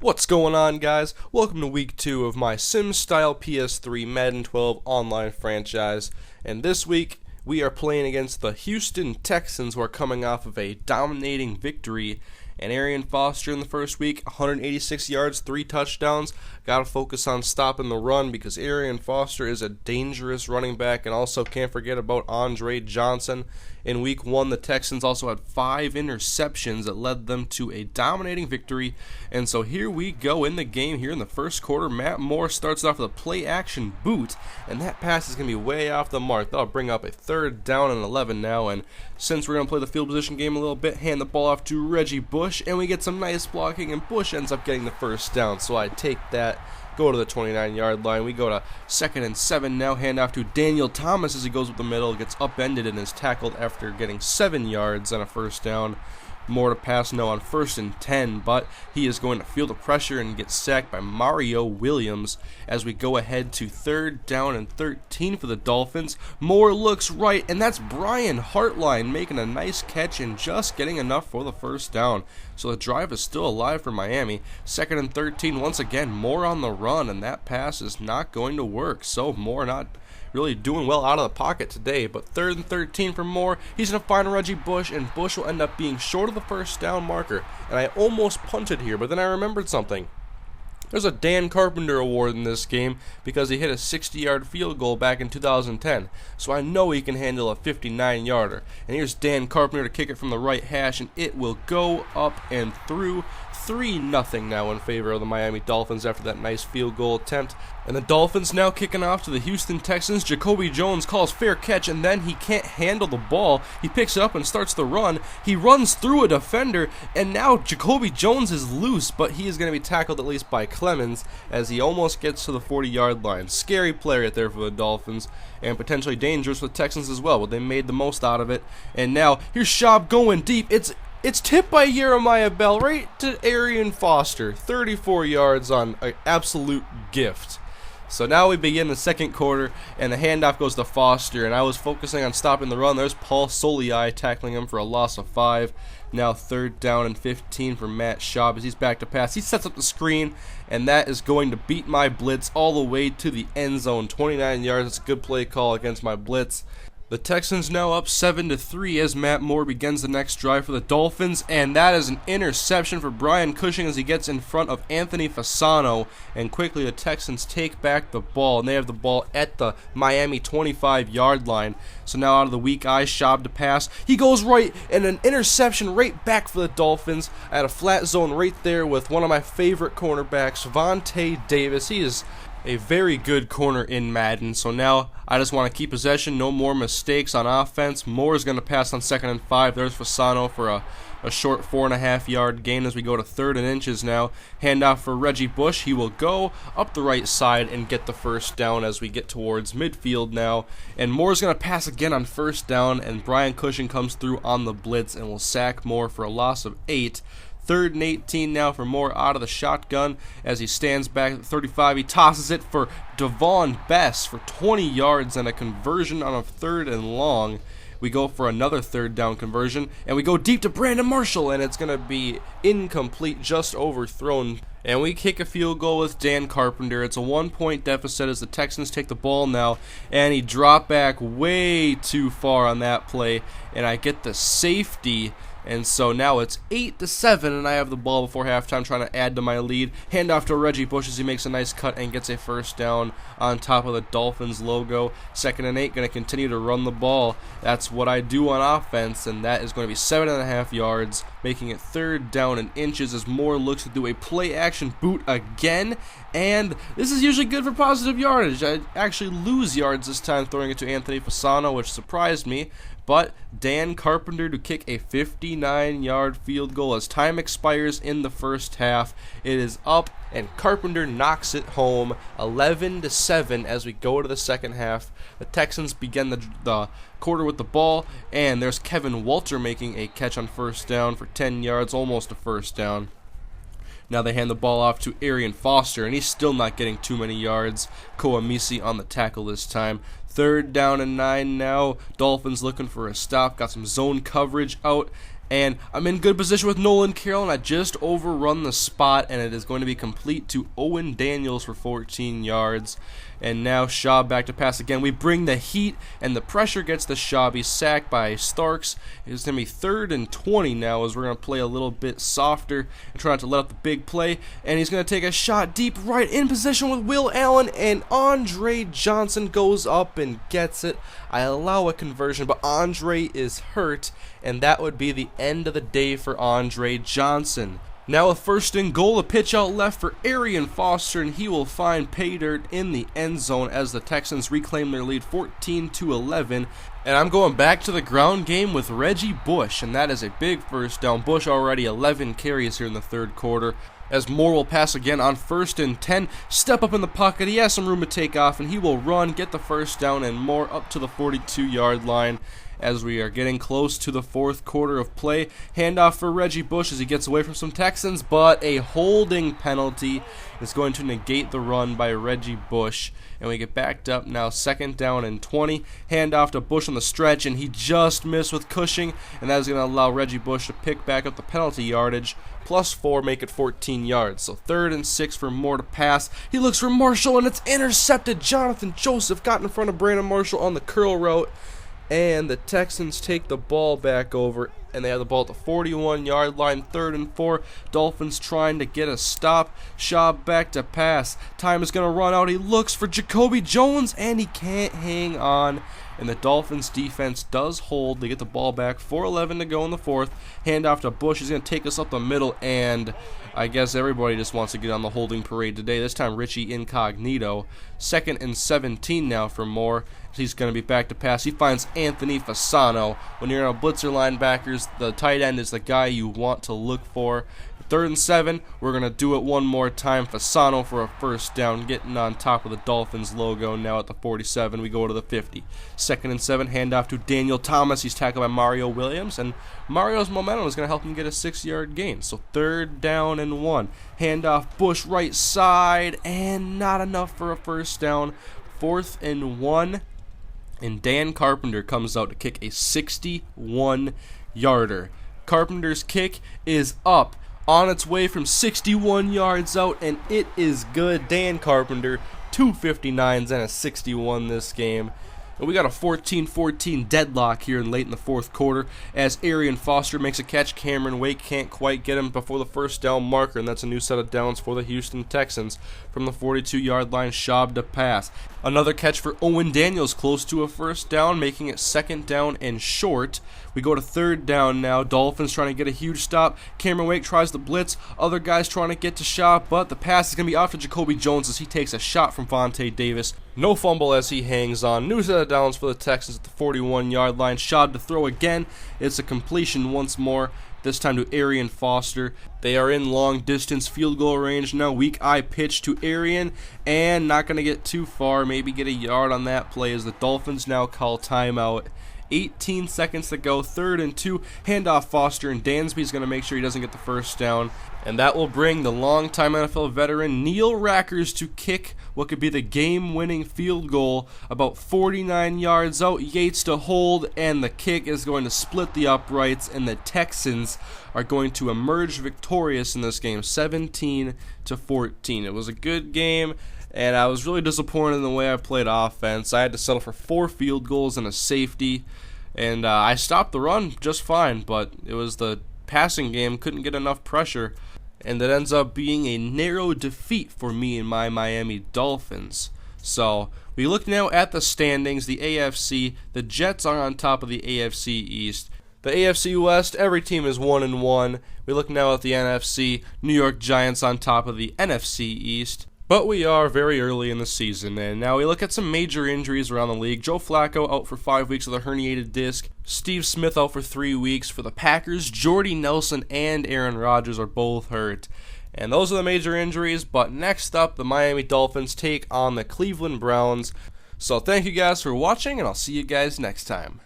What's going on, guys? Welcome to week 2 of my Sim-style PS3 Madden 12 online franchise. And this week, we are playing against the Houston Texans, who are coming off of a dominating victory. And Arian Foster in the first week, 186 yards, 3 touchdowns. Got to focus on stopping the run because Arian Foster is a dangerous running back. And also can't forget about Andre Johnson. In week 1, the Texans also had 5 interceptions that led them to a dominating victory. And so here we go in the game here in the first quarter. Matt Moore starts off with a play-action boot, and that pass is going to be way off the mark. That'll bring up a 3rd down and 11 now. And since we're going to play the field position game a little bit, hand the ball off to Reggie Bush, and we get some nice blocking, and Bush ends up getting the first down. So I take that. Go to the 29-yard line. We go to 2nd and 7 now. Hand off to Daniel Thomas as he goes up the middle. Gets upended and is tackled after getting 7 yards on a first down. More to pass now on 1st and 10, but he is going to feel the pressure and get sacked by Mario Williams as we go ahead to 3rd down and 13 for the Dolphins. Moore looks right, and that's Brian Hartline making a nice catch and just getting enough for the first down. So the drive is still alive for Miami. 2nd and 13, once again, Moore on the run, and that pass is not going to work. So Moore not really doing well out of the pocket today, but 3rd and 13 for Moore. He's going to find Reggie Bush, and Bush will end up being short of the first down marker. And I almost punted here, but then I remembered something. There's a Dan Carpenter award in this game because he hit a 60-yard field goal back in 2010. So I know he can handle a 59-yarder. And here's Dan Carpenter to kick it from the right hash, and it will go up and through. 3-0 now in favor of the Miami Dolphins after that nice field goal attempt. And the Dolphins now kicking off to the Houston Texans. Jacoby Jones calls fair catch, and then he can't handle the ball. He picks it up and starts the run. He runs through a defender, and now Jacoby Jones is loose, but he is going to be tackled at least by Clemens as he almost gets to the 40-yard line. Scary play right there for the Dolphins, and potentially dangerous for the Texans as well, but they made the most out of it. And now here's Schaub going deep. It's tipped by Jeremiah Bell right to Arian Foster. 34 yards on an absolute gift. So now we begin the second quarter, and the handoff goes to Foster, and I was focusing on stopping the run. There's Paul Soliai tackling him for a loss of 5. Now 3rd down and 15 for Matt Schaub as he's back to pass. He sets up the screen, and that is going to beat my blitz all the way to the end zone. 29 yards. It's a good play call against my blitz. The Texans now up 7-3 as Matt Moore begins the next drive for the Dolphins, and that is an interception for Brian Cushing as he gets in front of Anthony Fasano, and quickly the Texans take back the ball, and they have the ball at the Miami 25-yard line. So now out of the weak eye, Schaub to pass. He goes right, and an interception right back for the Dolphins. I had a flat zone right there with one of my favorite cornerbacks, Vontae Davis. He is a very good corner in Madden. So now I just want to keep possession, no more mistakes on offense. Moore is going to pass on 2nd and 5. There's Fasano for a short 4.5-yard gain as we go to 3rd and inches now. Handoff for Reggie Bush. He will go up the right side and get the first down as we get towards midfield now. And Moore's going to pass again on 1st down, and Brian Cushing comes through on the blitz and will sack Moore for a loss of 8. 3rd and 18 now for Moore out of the shotgun as he stands back at 35. He tosses it for Devon Bess for 20 yards and a conversion on a 3rd and long. We go for another 3rd down conversion, and we go deep to Brandon Marshall, and it's going to be incomplete, just overthrown. And we kick a field goal with Dan Carpenter. It's a 1-point deficit as the Texans take the ball now, and he dropped back way too far on that play, and I get the safety. And so now it's 8-7, and I have the ball before halftime trying to add to my lead. Handoff to Reggie Bush as he makes a nice cut and gets a first down on top of the Dolphins logo. 2nd and 8, going to continue to run the ball. That's what I do on offense, and that is going to be 7.5 yards, making it 3rd down and inches as Moore looks to do a play-action boot again. And this is usually good for positive yardage. I actually lose yards this time throwing it to Anthony Fasano, which surprised me. But Dan Carpenter to kick a 59-yard field goal as time expires in the first half. It is up, and Carpenter knocks it home 11-7 as we go to the second half. The Texans begin the quarter with the ball, and there's Kevin Walter making a catch on 1st down for 10 yards, almost a first down. Now they hand the ball off to Arian Foster, and he's still not getting too many yards. Koamisi on the tackle this time. 3rd down and 9 now. Dolphins looking for a stop. Got some zone coverage out, And I'm in good position with Nolan Carroll, and I just overrun the spot, and it is going to be complete to Owen Daniels for 14 yards. And now Shaw back to pass again. We bring the heat, and the pressure gets to Shaw. He's sacked by Starks. It's going to be 3rd and 20 now, as we're going to play a little bit softer and try not to let up the big play. And he's going to take a shot deep right in position with Will Allen, and Andre Johnson goes up and gets it. I allow a conversion, but Andre is hurt, and that would be the end of the day for Andre Johnson. Now a 1st and goal, a pitch out left for Arian Foster, and he will find pay dirt in the end zone as the Texans reclaim their lead 14-11. And I'm going back to the ground game with Reggie Bush, and that is a big first down. Bush already 11 carries here in the 3rd quarter. As Moore will pass again on 1st and 10, step up in the pocket, he has some room to take off, and he will run, get the first down, and Moore up to the 42-yard line. As we are getting close to the 4th quarter of play, handoff for Reggie Bush as he gets away from some Texans, but a holding penalty is going to negate the run by Reggie Bush. And we get backed up now, 2nd down and 20, handoff to Bush on the stretch, and he just missed with Cushing, and that is going to allow Reggie Bush to pick back up the penalty yardage, +4, make it 14 yards. So 3rd and 6 for Moore to pass. He looks for Marshall, and it's intercepted. Jonathan Joseph got in front of Brandon Marshall on the curl route, and the Texans take the ball back over, and they have the ball at the 41-yard line, 3rd and 4. Dolphins trying to get a stop. Shaw back to pass. Time is going to run out. He looks for Jacoby Jones, and he can't hang on. And the Dolphins defense does hold. They get the ball back. 4:11 to go in the 4th. Handoff to Bush. He's going to take us up the middle, and I guess everybody just wants to get on the holding parade today. This time Richie incognito. 2nd and 17 now for Moore. He's going to be back to pass. He finds Anthony Fasano. When you're on a blitzer linebackers, the tight end is the guy you want to look for. 3rd and 7, we're going to do it one more time. Fasano for a first down, getting on top of the Dolphins logo now at the 47. We go to the 50. 2nd and 7, handoff to Daniel Thomas. He's tackled by Mario Williams, and Mario's momentum is going to help him get a 6-yard gain. So 3rd down and 1. Handoff, Bush right side, and not enough for a first down. 4th and 1. And Dan Carpenter comes out to kick a 61-yarder. Carpenter's kick is up, on its way from 61 yards out, and it is good. Dan Carpenter, 2 59s and a 61 this game. And we got a 14-14 deadlock here late in the 4th quarter as Arian Foster makes a catch. Cameron Wake can't quite get him before the first down marker, and that's a new set of downs for the Houston Texans. From the 42-yard line, Schaub to pass. Another catch for Owen Daniels, close to a first down, making it 2nd down and short. We go to 3rd down now. Dolphins trying to get a huge stop. Cameron Wake tries the blitz. Other guys trying to get to Schaub, but the pass is going to be off to Jacoby Jones as he takes a shot from Vontae Davis. No fumble as he hangs on. New set of downs for the Texans at the 41-yard line. Schaub to throw again. It's a completion once more, this time to Arian Foster. They are in long-distance field goal range now. Weak eye pitch to Arian, and not going to get too far. Maybe get a yard on that play as the Dolphins now call timeout. 18 seconds to go, 3rd and 2, handoff Foster, and Dansby's going to make sure he doesn't get the first down. And that will bring the longtime NFL veteran Neil Rackers to kick what could be the game-winning field goal about 49 yards out. Yates to hold, and the kick is going to split the uprights, and the Texans are going to emerge victorious in this game, 17-14. It was a good game, and I was really disappointed in the way I played offense. I had to settle for 4 field goals and a safety, and I stopped the run just fine, but it was the passing game, couldn't get enough pressure, and it ends up being a narrow defeat for me and my Miami Dolphins. So we look now at the standings, the AFC. The Jets are on top of the AFC East. The AFC West, every team is 1-1. We look now at the NFC. New York Giants on top of the NFC East. But we are very early in the season, and now we look at some major injuries around the league. Joe Flacco out for 5 weeks with a herniated disc. Steve Smith out for 3 weeks. For the Packers, Jordy Nelson and Aaron Rodgers are both hurt. And those are the major injuries, but next up, the Miami Dolphins take on the Cleveland Browns. So thank you guys for watching, and I'll see you guys next time.